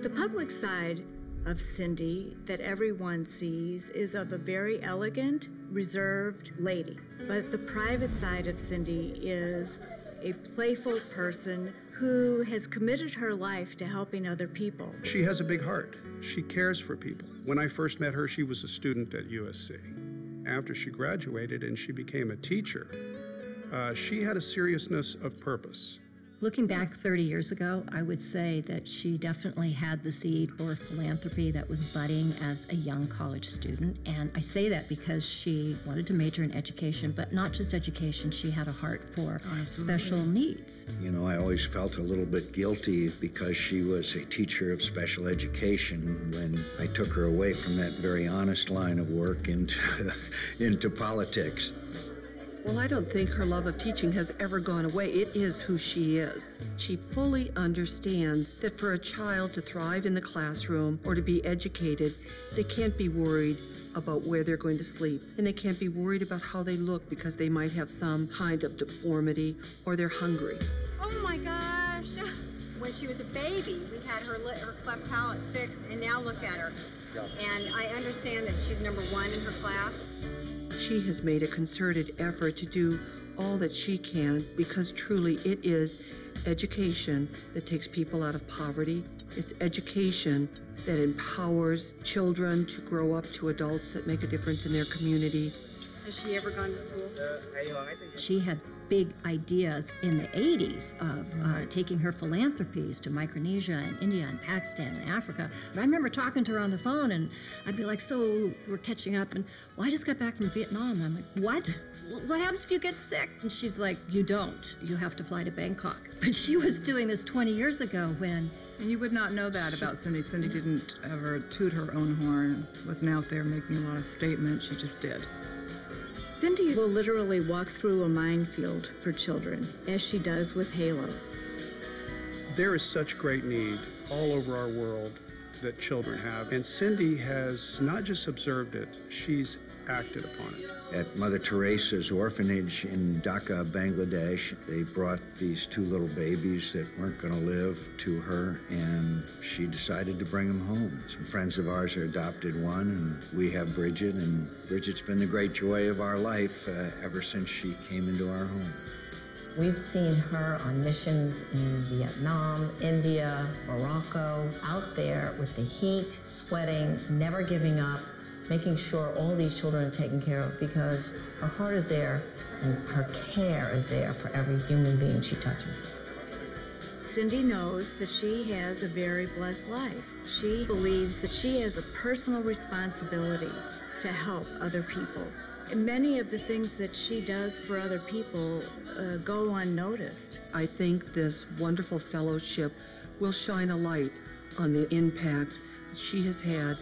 The public side of Cindy that everyone sees is of a very elegant, reserved lady. But the private side of Cindy is a playful person who has committed her life to helping other people. She has a big heart. She cares for people. When I first met her, she was a student at USC. After she graduated and she became a teacher, she had a seriousness of purpose. Looking back 30 years ago, I would say that she definitely had the seed for philanthropy that was budding as a young college student. And I say that because she wanted to major in education, but not just education, she had a heart for special needs. You know, I always felt a little bit guilty because she was a teacher of special education when I took her away from that very honest line of work into politics. Well, I don't think her love of teaching has ever gone away. It is who she is. She fully understands that for a child to thrive in the classroom or to be educated, they can't be worried about where they're going to sleep, and they can't be worried about how they look because they might have some kind of deformity or they're hungry. Oh my gosh. When she was a baby, we had her cleft palate fixed, and now look at her. And I understand that she's number 1 in her class. She has made a concerted effort to do all that she can because truly it is education that takes people out of poverty. It's education that empowers children to grow up to adults that make a difference in their community. Has she ever gone to school? She had big ideas in the 80s of taking her philanthropies to Micronesia and India and Pakistan and Africa. But I remember talking to her on the phone, and I'd be like, so we're catching up, and well, I just got back from Vietnam. I'm like, what? What happens if you get sick? And she's like, you don't. You have to fly to Bangkok. But she was doing this 20 years ago when... And you would not know that about Cindy. Cindy didn't ever toot her own horn, wasn't out there making a lot of statements. She just did. Cindy will literally walk through a minefield for children, as she does with Halo. There is such great need all over our world that children have, and Cindy has not just observed it, she's acted upon it. At Mother Teresa's orphanage in Dhaka, Bangladesh, they brought these 2 little babies that weren't going to live to her, and she decided to bring them home. Some friends of ours are adopted one, and we have Bridget, and Bridget's been the great joy of our life ever since she came into our home. We've seen her on missions in Vietnam, India, Morocco, out there with the heat, sweating, never giving up, making sure all these children are taken care of because her heart is there and her care is there for every human being she touches. Cindy knows that she has a very blessed life. She believes that she has a personal responsibility to help other people. And many of the things that she does for other people go unnoticed. I think this wonderful fellowship will shine a light on the impact that she has had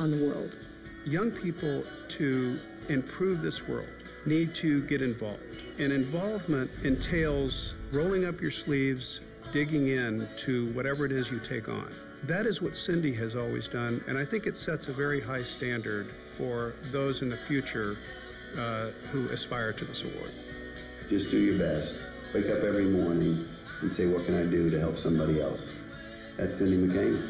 on the world. Young people, to improve this world, need to get involved. And involvement entails rolling up your sleeves, digging in to whatever it is you take on. That is what Cindy has always done, and I think it sets a very high standard for those in the future who aspire to this award. Just do your best. Wake up every morning and say, what can I do to help somebody else? That's Cindy McCain.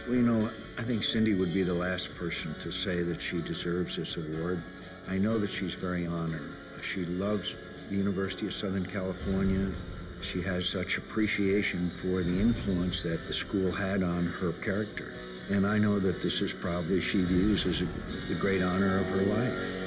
Well, you know, I think Cindy would be the last person to say that she deserves this award. I know that she's very honored. She loves the University of Southern California. She has such appreciation for the influence that the school had on her character. And I know that this is probably, she views as the great honor of her life.